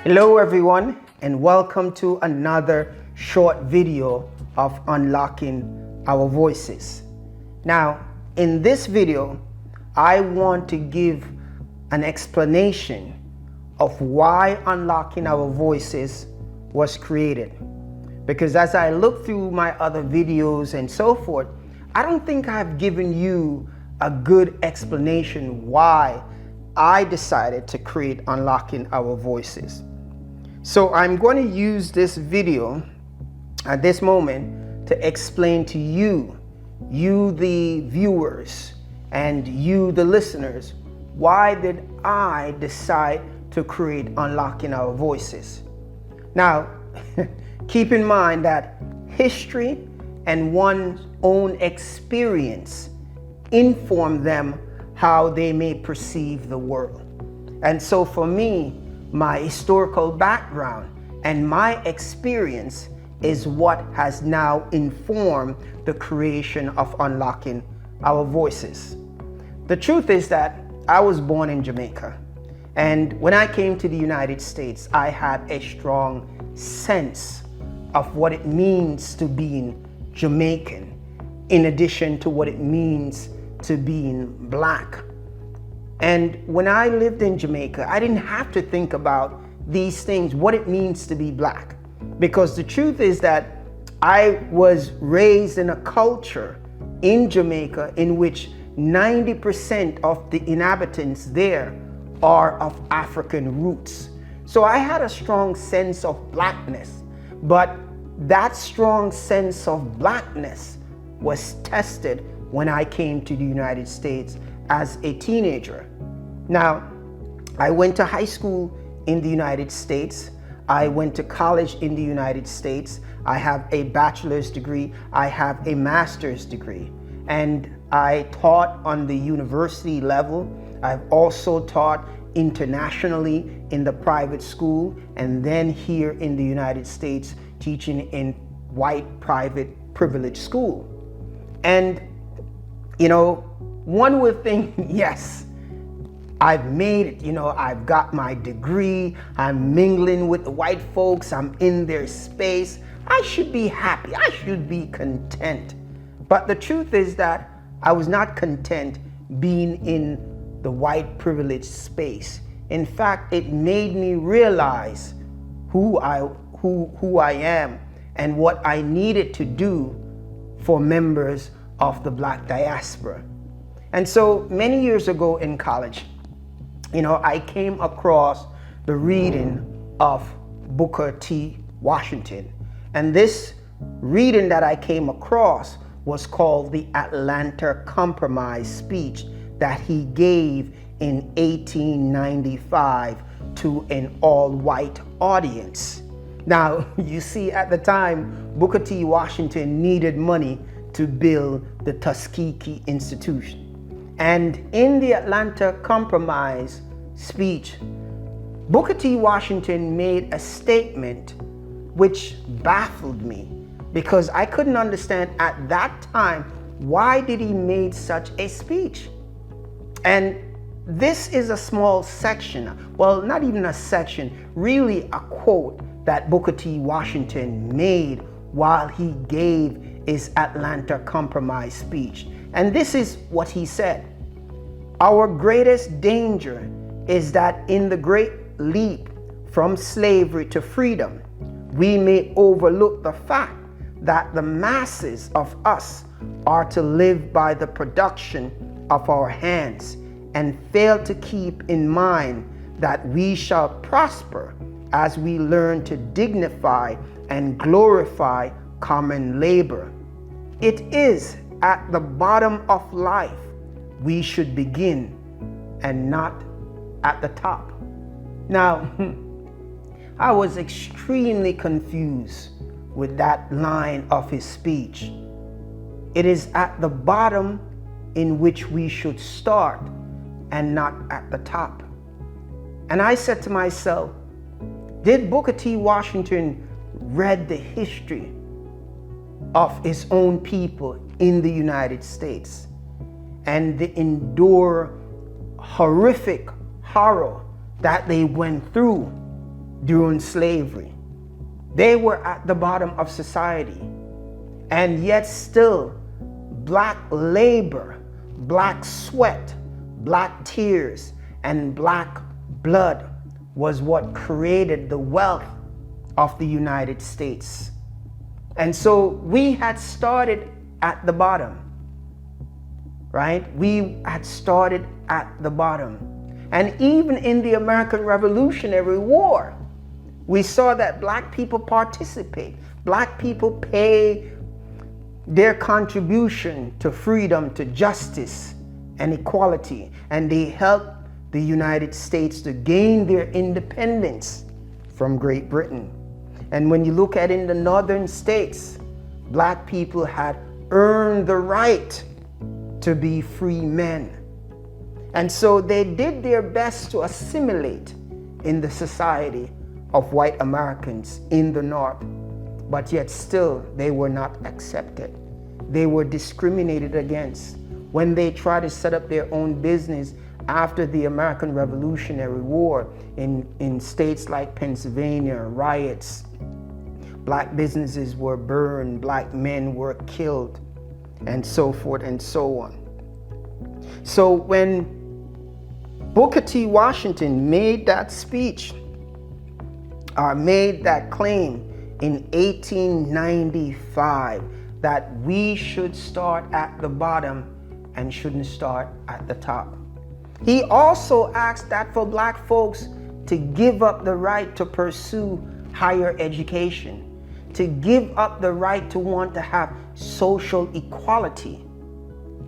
Hello everyone, and welcome to another short video of unlocking our voices. Now, in this video, I want to give an explanation of why unlocking our voices was created. Because as I look through my other videos and so forth, I don't think I've given you a good explanation why I decided to create Unlocking Our Voices. So I'm going to use this video at this moment to explain to you the viewers, and you the listeners, why did I decide to create Unlocking Our Voices. Now, keep in mind that history and one's own experience inform them how they may perceive the world. And so for me, my historical background and my experience is what has now informed the creation of Unlocking Our Voices. The truth is that I was born in Jamaica, and when I came to the United States, I had a strong sense of what it means to being Jamaican, in addition to what it means to being Black. And when I lived in Jamaica, I didn't have to think about these things, what it means to be Black. Because the truth is that I was raised in a culture in Jamaica in which 90% of the inhabitants there are of African roots. So I had a strong sense of Blackness, but that strong sense of Blackness was tested when I came to the United States as a teenager. Now, I went to high school in the United States. I went to college in the United States. I have a bachelor's degree. I have a master's degree. And I taught on the university level. I've also taught internationally in the private school, and then here in the United States teaching in white private privileged school. And you know, one would think, yes, I've made it, I've got my degree, I'm mingling with the white folks, I'm in their space, I should be happy, I should be content. But the truth is that I was not content being in the white privileged space. In fact, it made me realize who I am and what I needed to do for members of the Black diaspora. And so many years ago in college, I came across the reading of Booker T. Washington. And this reading that I came across was called the Atlanta Compromise speech that he gave in 1895 to an all-white audience. Now, you see, at the time, Booker T. Washington needed money to build the Tuskegee Institution. And in the Atlanta Compromise speech, Booker T. Washington made a statement which baffled me, because I couldn't understand at that time, why did he make such a speech? And this is a small section, well, not even a section, really a quote that Booker T. Washington made while he gave his Atlanta Compromise speech. And this is what he said: "Our greatest danger is that in the great leap from slavery to freedom, we may overlook the fact that the masses of us are to live by the production of our hands, and fail to keep in mind that we shall prosper as we learn to dignify and glorify common labor. It is at the bottom of life we should begin, and not at the top." Now, I was extremely confused with that line of his speech. It is at the bottom in which we should start, and not at the top. And I said to myself, did Booker T. Washington read the history of his own people in the United States and they endure horrific horror that they went through during slavery. They were at the bottom of society. And yet still, black labor, black sweat, black tears, and black blood was what created the wealth of the United States. And so we had started at the bottom, right? We had started at the bottom. And even in the American Revolutionary War, we saw that black people participate. Black people pay their contribution to freedom, to justice and equality, and they helped the United States to gain their independence from Great Britain. And when you look at in the northern states, black people had earned the right to be free men. And so they did their best to assimilate in the society of white Americans in the North, but yet still they were not accepted. They were discriminated against. When they tried to set up their own business after the American Revolutionary War in states like Pennsylvania, riots, black businesses were burned, black men were killed, and so forth and so on. So when Booker T. Washington made that speech, or made that claim in 1895, that we should start at the bottom and shouldn't start at the top. He also asked that for black folks to give up the right to pursue higher education, to give up the right to want to have social equality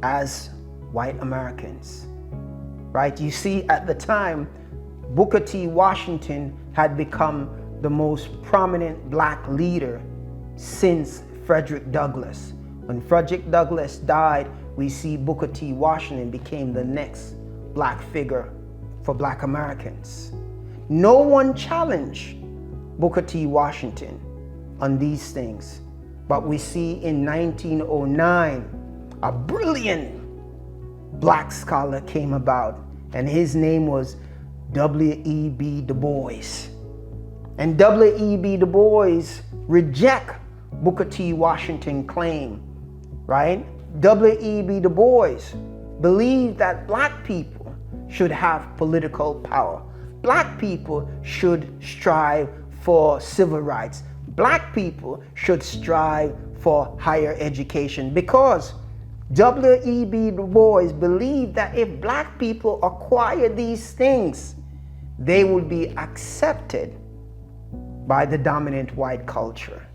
as white Americans, right? You see, at the time, Booker T. Washington had become the most prominent black leader since Frederick Douglass. When Frederick Douglass died, we see Booker T. Washington became the next black figure for black Americans. No one challenged Booker T. Washington on these things. But we see in 1909, a brilliant black scholar came about, and his name was W.E.B. Du Bois. And W.E.B. Du Bois reject Booker T. Washington claim, right? W.E.B. Du Bois believed that black people should have political power. Black people should strive for civil rights. Black people should strive for higher education, because W.E.B. Du Bois believed that if black people acquire these things, they will be accepted by the dominant white culture.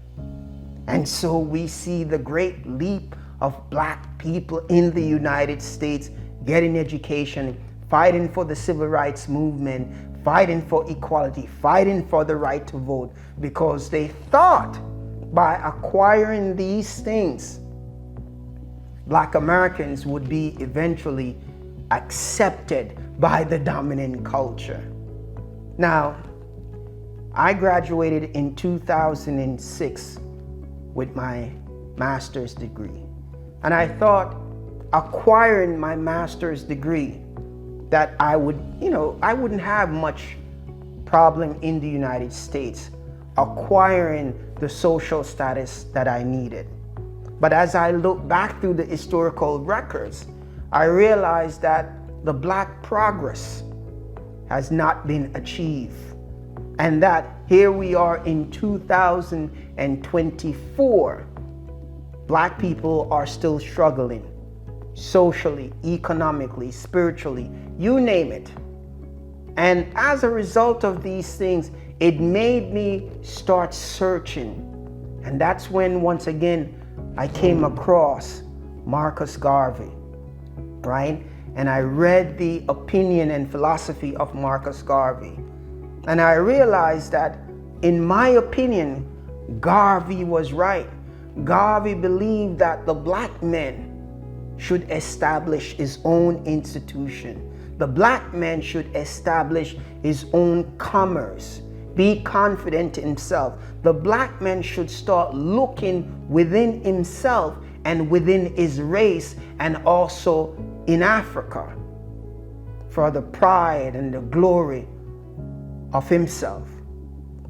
And so we see the great leap of black people in the United States getting education, fighting for the civil rights movement, fighting for equality, fighting for the right to vote, because they thought by acquiring these things, black Americans would be eventually accepted by the dominant culture. Now, I graduated in 2006 with my master's degree. And I thought acquiring my master's degree that I wouldn't have much problem in the United States acquiring the social status that I needed. But as I look back through the historical records, I realized that the black progress has not been achieved. And that here we are in 2024, black people are still struggling socially, economically, spiritually, you name it. And as a result of these things, it made me start searching. And that's when, once again, I came across Marcus Garvey, right? And I read the opinion and philosophy of Marcus Garvey. And I realized that, in my opinion, Garvey was right. Garvey believed that the black man should establish his own institution. The black man should establish his own commerce, be confident in himself. The black man should start looking within himself and within his race, and also in Africa, for the pride and the glory of himself.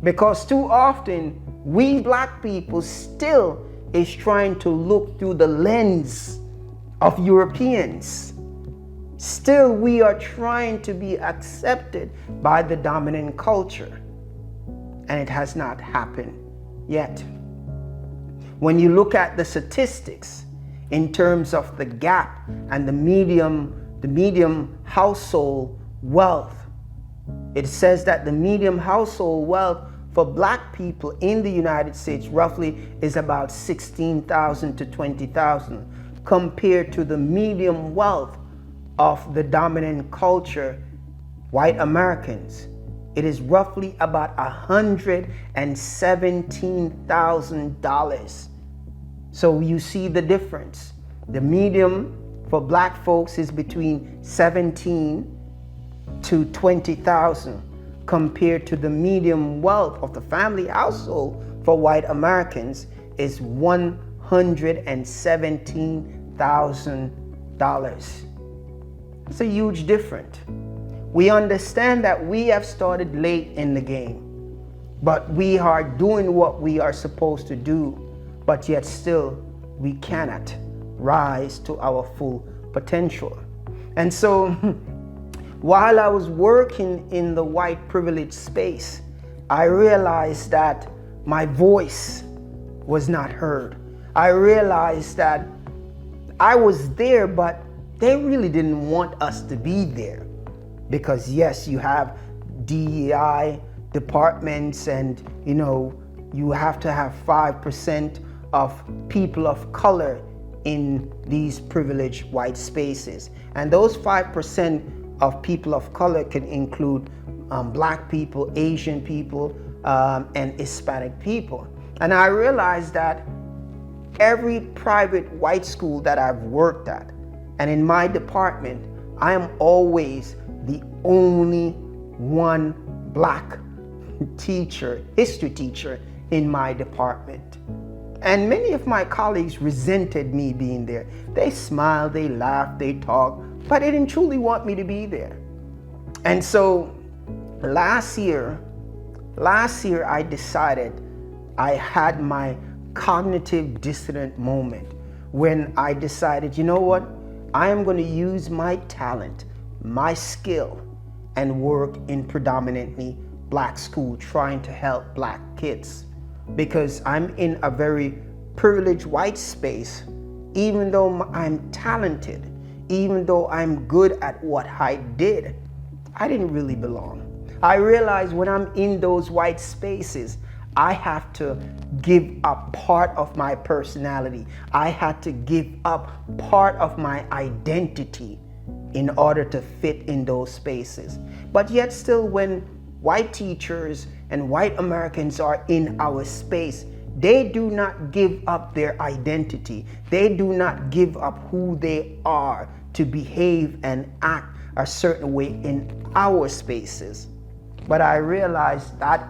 Because too often, we black people still is trying to look through the lens of Europeans. Still, we are trying to be accepted by the dominant culture. And it has not happened yet. When you look at the statistics in terms of the gap and the medium household wealth, it says that the medium household wealth for black people in the United States roughly is about $16,000 to $20,000 compared to the medium wealth of the dominant culture, white Americans. It is roughly about $117,000. So you see the difference. The medium for black folks is between 17 to 20,000 compared to the medium wealth of the family household for white Americans is $117,000. It's a huge difference. We understand that we have started late in the game, but we are doing what we are supposed to do, but yet still we cannot rise to our full potential. And so while I was working in the white privilege space, I realized that my voice was not heard. I realized that I was there, but they really didn't want us to be there. Because yes, you have DEI departments and you have to have 5% of people of color in these privileged white spaces. And those 5% of people of color can include black people, Asian people, and Hispanic people. And I realized that every private white school that I've worked at, and in my department, I am always the only one black teacher, history teacher in my department. And many of my colleagues resented me being there. They smiled, they laughed, they talked, but they didn't truly want me to be there. And so last year I decided, I had my cognitive dissonant moment when I decided, you know what? I am going to use my talent, my skill, and work in predominantly black school trying to help black kids. Because I'm in a very privileged white space, even though I'm talented, even though I'm good at what I did, I didn't really belong. I realized when I'm in those white spaces, I have to give up part of my personality. I had to give up part of my identity in order to fit in those spaces. But yet still, when white teachers and white Americans are in our space, they do not give up their identity. They do not give up who they are to behave and act a certain way in our spaces. But I realized that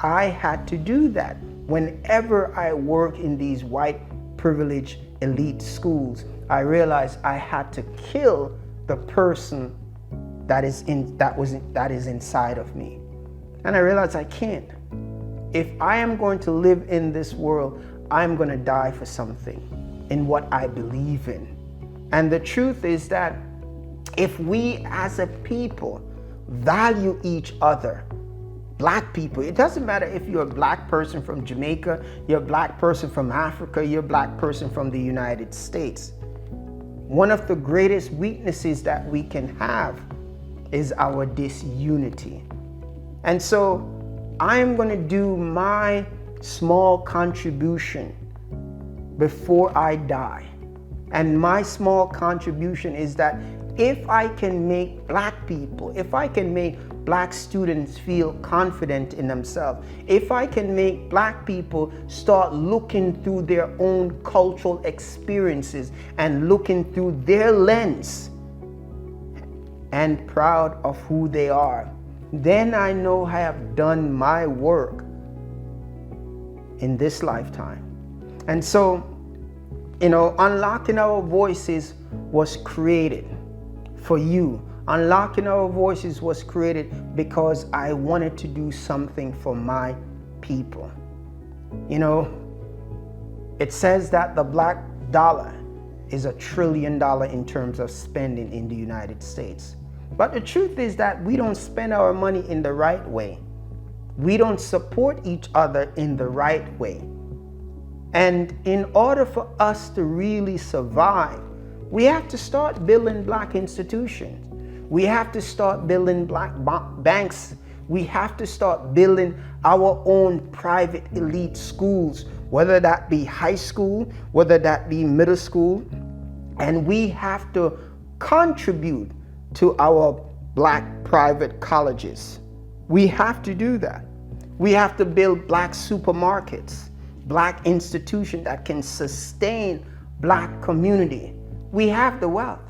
I had to do that. Whenever I work in these white privileged elite schools, I realized I had to kill the person that is inside of me. And I realized I can't. If I am going to live in this world, I'm going to die for something in what I believe in. And the truth is that if we as a people value each other, black people, it doesn't matter if you're a black person from Jamaica, you're a black person from Africa, you're a black person from the United States. One of the greatest weaknesses that we can have is our disunity. And so I'm going to do my small contribution before I die. And my small contribution is that if I can make black people, if I can make black students feel confident in themselves, if I can make black people start looking through their own cultural experiences and looking through their lens and proud of who they are, then I know I have done my work in this lifetime. And so, Unlocking Our Voices was created for you. Unlocking Our Voices was created because I wanted to do something for my people. You know, it says that the black dollar is $1 trillion in terms of spending in the United States. But the truth is that we don't spend our money in the right way. We don't support each other in the right way. And in order for us to really survive, we have to start building black institutions. We have to start building black banks. We have to start building our own private elite schools, whether that be high school, whether that be middle school. And we have to contribute to our black private colleges. We have to do that. We have to build black supermarkets, black institutions that can sustain black community. We have the wealth,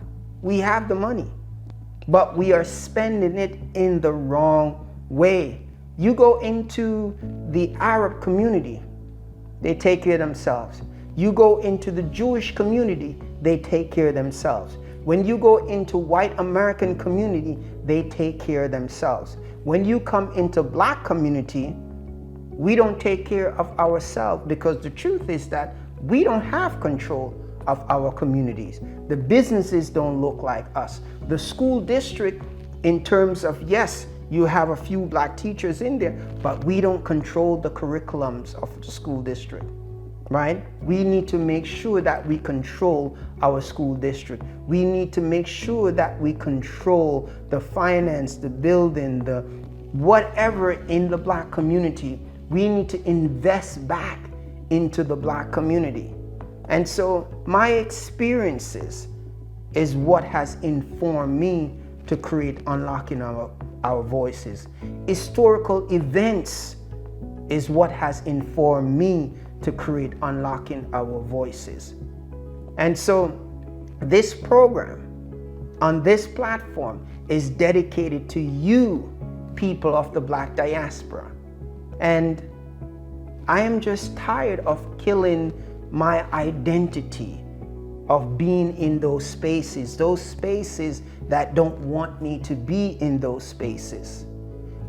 we have the money, but we are spending it in the wrong way. You go into the Arab community, they take care of themselves. You go into the Jewish community, they take care of themselves. When you go into white American community, they take care of themselves. When you come into black community, we don't take care of ourselves, because the truth is that we don't have control of our communities. The businesses don't look like us. The school district, in terms of, yes, you have a few black teachers in there, but we don't control the curriculums of the school district, right? We need to make sure that we control our school district. We need to make sure that we control the finance, the building, the whatever in the black community. We need to invest back into the black community. And so my experiences is what has informed me to create Unlocking Our Voices. Historical events is what has informed me to create Unlocking Our Voices. And so this program on this platform is dedicated to you, people of the black diaspora. And I am just tired of killing my identity of being in those spaces that don't want me to be in those spaces.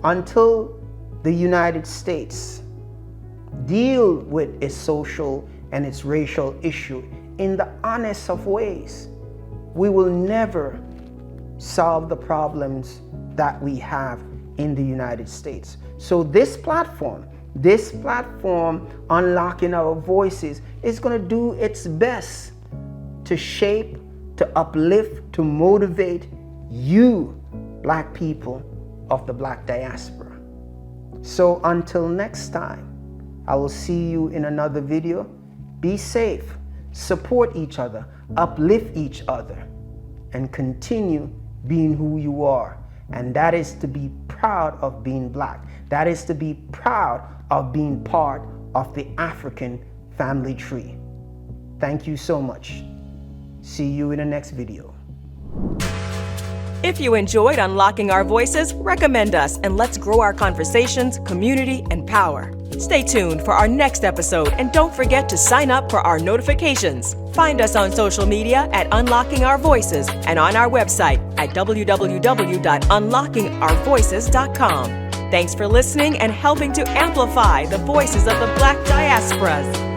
Until the United States deal with its social and its racial issue in the honest of ways, we will never solve the problems that we have in the United States. So this platform, Unlocking Our Voices, is going to do its best to shape, to uplift, to motivate you, black people of the black diaspora. So until next time, I will see you in another video. Be safe, support each other, uplift each other, and continue being who you are. And that is to be proud of being black. That is to be proud of being part of the African family tree. Thank you so much. See you in the next video. If you enjoyed Unlocking Our Voices, recommend us and let's grow our conversations, community, and power. Stay tuned for our next episode and don't forget to sign up for our notifications. Find us on social media at Unlocking Our Voices and on our website at www.unlockingourvoices.com. Thanks for listening and helping to amplify the voices of the Black diasporas.